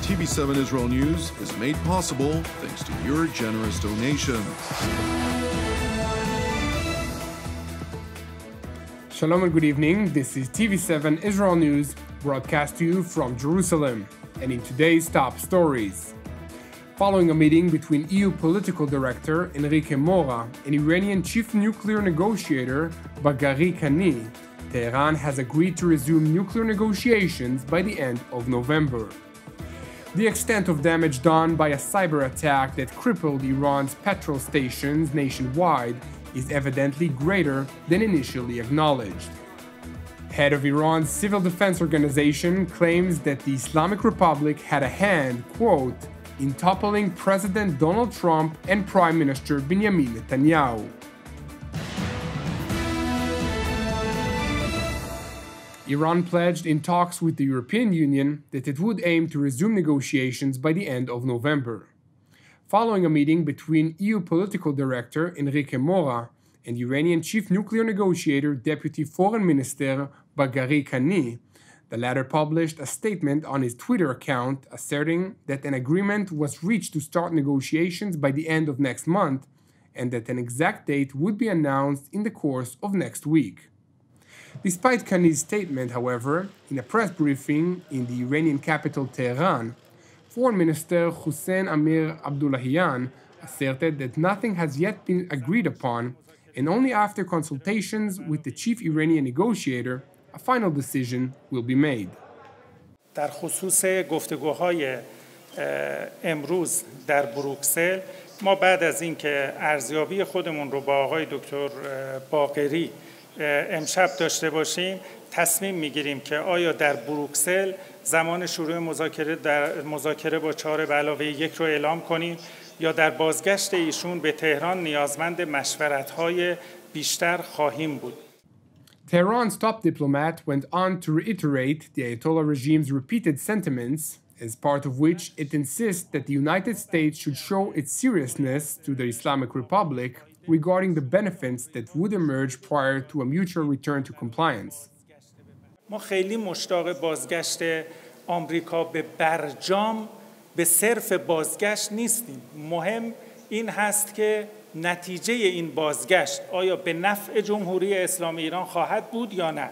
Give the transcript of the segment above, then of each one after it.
TV7 Israel News is made possible thanks to your generous donations. Shalom and good evening. This is TV7 Israel News, broadcast to you from Jerusalem. And in today's top stories. Following a meeting between EU political director Enrique Mora and Iranian chief nuclear negotiator Bagheri Kani, Tehran has agreed to resume nuclear negotiations by the end of November. The extent of damage done by a cyberattack that crippled Iran's petrol stations nationwide is evidently greater than initially acknowledged. Head of Iran's civil defense organization claims that the Islamic Republic had a hand, quote, in toppling President Donald Trump and Prime Minister Benjamin Netanyahu. Iran pledged in talks with the European Union that it would aim to resume negotiations by the end of November. Following a meeting between EU political director Enrique Mora and Iranian chief nuclear negotiator Deputy Foreign Minister Bagheri Kani, the latter published a statement on his Twitter account asserting that an agreement was reached to start negotiations by the end of next month and that an exact date would be announced in the course of next week. Despite Kani's statement, however, in a press briefing in the Iranian capital Tehran, Foreign Minister Hossein Amir Abdullahian asserted that nothing has yet been agreed upon, and only after consultations with the chief Iranian negotiator, a final decision will be made. در خصوص گفتگوهای امروز در بروکسل ما بعد از اینکه ارزیابی خودمون رو با آقای دکتر باقری امشب داشته باشیم تصمیم میگیریم که آیا در بروکسل زمان شروع مذاکره با 4+1 رو اعلام کنیم یا در بازگشت ایشون به تهران نیازمند مشورت‌های بیشتر خواهیم بود. Tehran's top diplomat went on to reiterate the Ayatollah regime's repeated sentiments, as part of which it insists that the United States should show its seriousness to the Islamic Republic regarding the benefits that would emerge prior to a mutual return to compliance. ما خیلی مشتاق بازگشت آمریکا به برجام به صرف بازگشت نیستیم. مهم این هست که نتیجه این بازگشت آیا به نفع جمهوری اسلامی ایران خواهد بود یا نه؟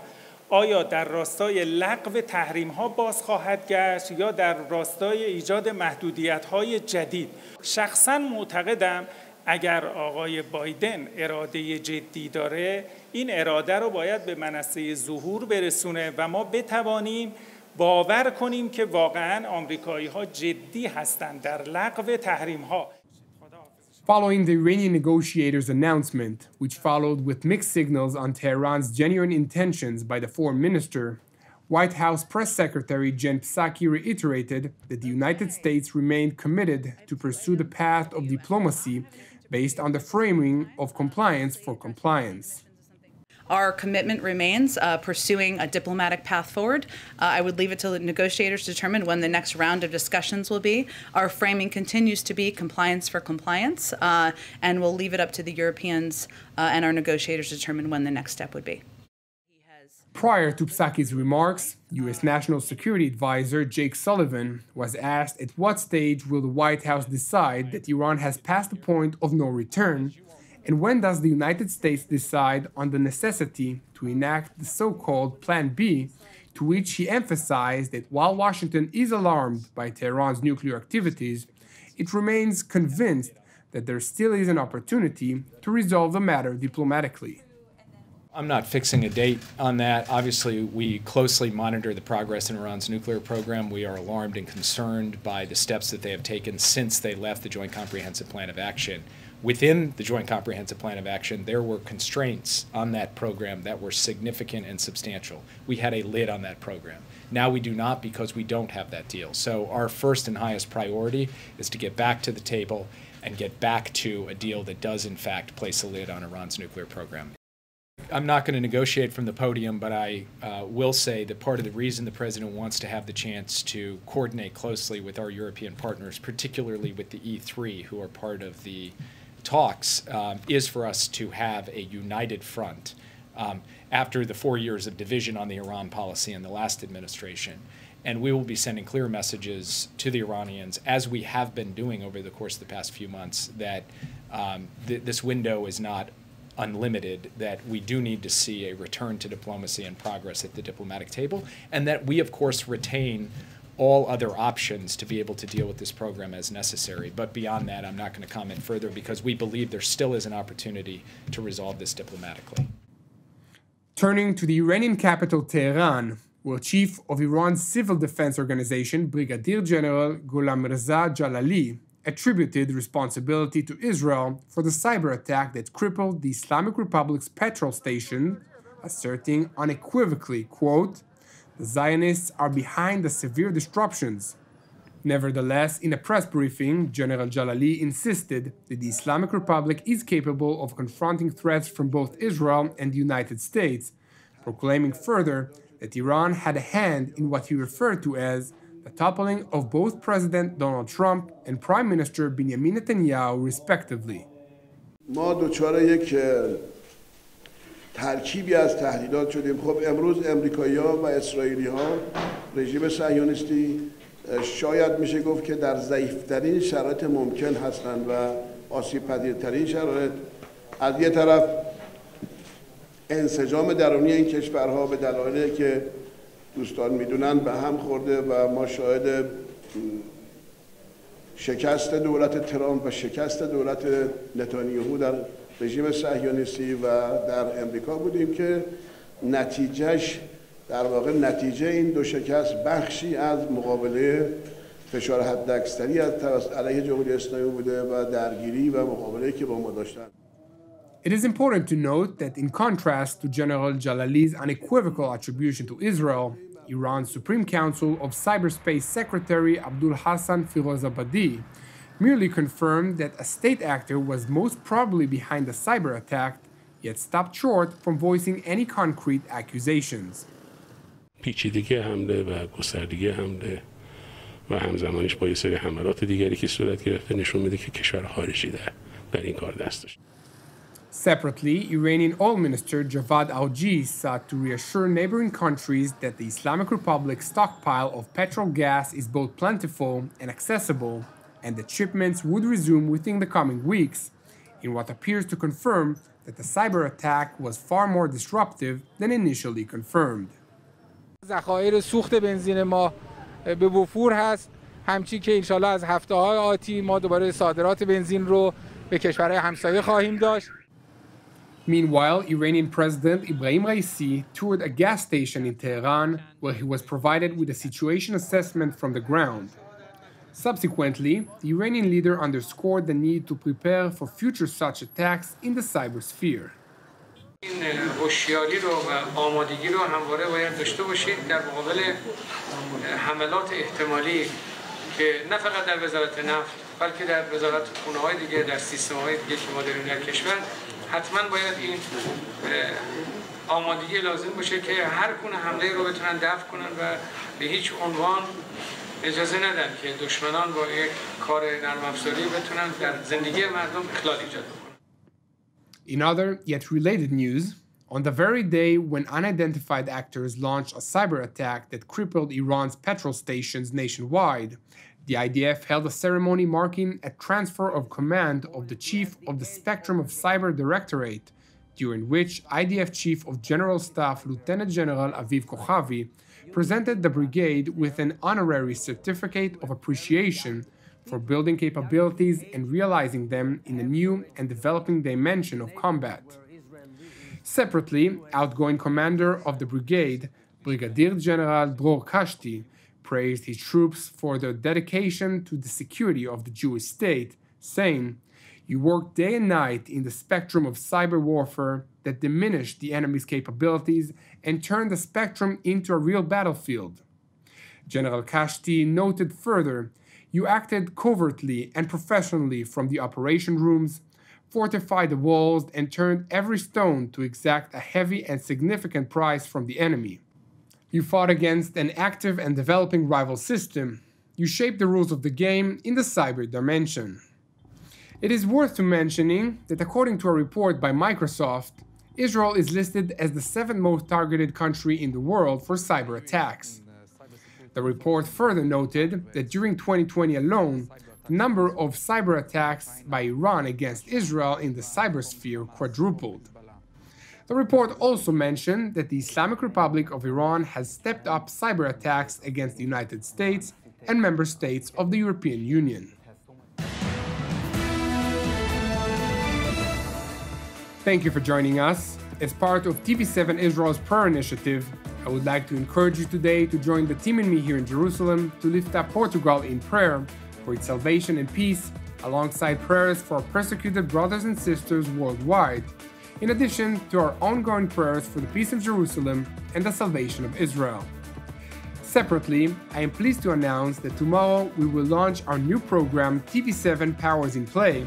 آیا در راستای لغو تحریم‌ها باز خواهد گشت یا در راستای ایجاد محدودیت‌های جدید؟ شخصاً معتقدم اگر آقای بایدن اراده جدی داره این اراده رو باید به منصه ظهور برسونه و ما بتوانیم باور کنیم که واقعاً آمریکایی‌ها جدی هستند در لغو تحریم‌ها. Following the Iranian negotiators' announcement, which followed with mixed signals on Tehran's genuine intentions by the foreign minister, White House Press Secretary Jen Psaki reiterated that the United States remained committed to pursue the path of diplomacy based on the framing of compliance for compliance. Our commitment remains pursuing a diplomatic path forward. I would leave it to the negotiators to determine when the next round of discussions will be. Our framing continues to be compliance for compliance, and we'll leave it up to the Europeans and our negotiators to determine when the next step would be. Prior to Psaki's remarks, U.S. National Security Advisor Jake Sullivan was asked at what stage will the White House decide that Iran has passed the point of no return, and when does the United States decide on the necessity to enact the so-called Plan B, to which he emphasized that while Washington is alarmed by Tehran's nuclear activities, it remains convinced that there still is an opportunity to resolve the matter diplomatically. I'm not fixing a date on that. Obviously, we closely monitor the progress in Iran's nuclear program. We are alarmed and concerned by the steps that they have taken since they left the Joint Comprehensive Plan of Action. Within the Joint Comprehensive Plan of Action, there were constraints on that program that were significant and substantial. We had a lid on that program. Now we do not because we don't have that deal. So our first and highest priority is to get back to the table and get back to a deal that does, in fact, place a lid on Iran's nuclear program. I'm not going to negotiate from the podium, but I will say that part of the reason the President wants to have the chance to coordinate closely with our European partners, particularly with the E3, who are part of the talks, is for us to have a united front after the 4 years of division on the Iran policy in the last administration. And we will be sending clear messages to the Iranians, as we have been doing over the course of the past few months, that this window is not unlimited, that we do need to see a return to diplomacy and progress at the diplomatic table, and that we, of course, retain all other options to be able to deal with this program as necessary. But beyond that, I'm not going to comment further because we believe there still is an opportunity to resolve this diplomatically. Turning to the Iranian capital, Tehran, where Chief of Iran's Civil Defense Organization, Brigadier General Gholam Reza Jalali, attributed responsibility to Israel for the cyber attack that crippled the Islamic Republic's petrol station, asserting unequivocally, quote, "The Zionists are behind the severe disruptions." Nevertheless, in a press briefing, General Jalali insisted that the Islamic Republic is capable of confronting threats from both Israel and the United States, proclaiming further that Iran had a hand in what he referred to as the toppling of both President Donald Trump and Prime Minister Benjamin Netanyahu, respectively. ما دچار یک ترکیبی از تهدیدات شدیم. خب امروز امریکایی‌ها و اسرائیلی‌ها رژیم صهیونیستی شاید میشه گفت که در ضعیف‌ترین شرایط ممکن هستند و آسیب‌پذیرترین شرایط. از یه طرف انسجام درونی این کشورها به دلایلی که دوستان میدونن به هم خورده و ما شاهد شکست دولت ترامپ و شکست دولت نتانیاهو در رژیم صهیونیستی و در امریکا بودیم که نتیجهش در واقع نتیجه این دو شکست بخشی از مقابله فشار حداکثری از علیه جمهوری اسلامی بوده و درگیری و مقابله‌ای که با ما داشتن. It is important to note that in contrast to General Jalali's unequivocal attribution to Israel, Iran's Supreme Council of Cyberspace Secretary Abdul Hassan Firozabadi merely confirmed that a state actor was most probably behind the cyber attack, yet stopped short from voicing any concrete accusations. پیچیدگی حمله و گستردگی حمله و همزمانش با یه سری حملات دیگری که صورت گرفته نشون میده که کشور خارجی در این کار دست داشت. Separately, Iranian Oil Minister Javad Alji sought to reassure neighboring countries that the Islamic Republic's stockpile of petrol gas is both plentiful and accessible, and that shipments would resume within the coming weeks, in what appears to confirm that the cyber attack was far more disruptive than initially confirmed. ذخایر سوخت بنزین ما به وفور هست، همچنین که انشالله از هفته‌های آتی ما دوباره صادرات بنزین رو به کشورهای همسایه خواهیم داشت. Meanwhile, Iranian President Ibrahim Raisi toured a gas station in Tehran where he was provided with a situation assessment from the ground. Subsequently, the Iranian leader underscored the need to prepare for future such attacks in the cybersphere. این هوشیاری رو و آمادگی رو همواره باید داشته باشید در مقابل حملات احتمالی که نه فقط در وزارت نفت بلکه در وزارت خونه‌های دیگه، در سیستم‌های دیگه که ما داریم در کشور، حتما باید این آمادگی لازم باشه که هر گونه حمله رو بتونن دفع کنن و به هیچ عنوان اجازه ندن که دشمنان با یک کار نرم افزاری بتونن در زندگی مردم اخلال ایجاد کنن. In other, yet related news, on the very day when unidentified actors launched a cyber attack that crippled Iran's petrol stations nationwide, the IDF held a ceremony marking a transfer of command of the chief of the Spectrum of Cyber Directorate, during which IDF Chief of General Staff Lieutenant General Aviv Kochavi presented the brigade with an honorary certificate of appreciation for building capabilities and realizing them in a new and developing dimension of combat. Separately, outgoing commander of the brigade, Brigadier General Dror Kashti, praised his troops for their dedication to the security of the Jewish state, saying, "You work day and night in the spectrum of cyber warfare that diminished the enemy's capabilities and turned the spectrum into a real battlefield." General Kashti noted further, "You acted covertly and professionally from the operation rooms, fortified the walls, and turned every stone to exact a heavy and significant price from the enemy. You fought against an active and developing rival system. You shaped the rules of the game in the cyber dimension." It is worth mentioning that according to a report by Microsoft, Israel is listed as the 7th most targeted country in the world for cyber attacks. The report further noted that during 2020 alone, the number of cyber attacks by Iran against Israel in the cybersphere quadrupled. The report also mentioned that the Islamic Republic of Iran has stepped up cyber attacks against the United States and member states of the European Union. Thank you for joining us. As part of TV7 Israel's prayer initiative, I would like to encourage you today to join the team and me here in Jerusalem to lift up Portugal in prayer for its salvation and peace, alongside prayers for our persecuted brothers and sisters worldwide, in addition to our ongoing prayers for the peace of Jerusalem and the salvation of Israel. Separately, I am pleased to announce that tomorrow we will launch our new program TV7 Powers in Play,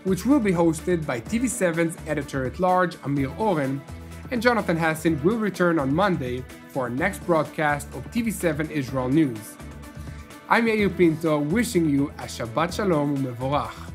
which will be hosted by TV7's editor-at-large Amir Oren, and Jonathan Hassan will return on Monday for our next broadcast of TV7 Israel News. I'm Yair Pinto, wishing you a Shabbat Shalom u'mevorach.